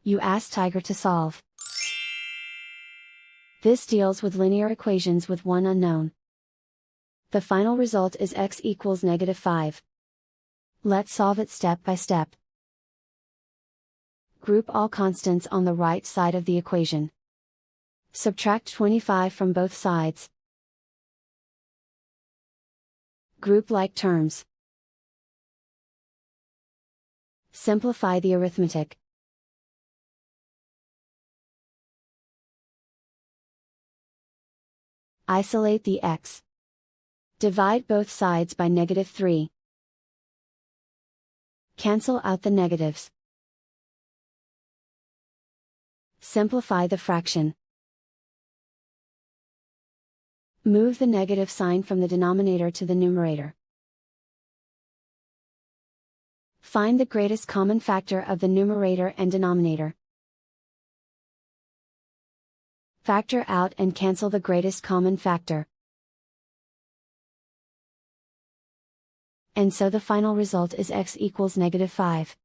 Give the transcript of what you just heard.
You ask Tiger to solve. This deals with linear equations with one unknown. The final result is x equals -5. Let's solve it step by step. Group all constants on the right side of the equation. Subtract 25 from both sides. Group like terms. Simplify the arithmetic. Isolate the x. Divide both sides by -3. Cancel out the negatives. Simplify the fraction. Move the negative sign from the denominator to the numerator. Find the greatest common factor of the numerator and denominator. Factor out and cancel the greatest common factor. And so the final result is x equals -5.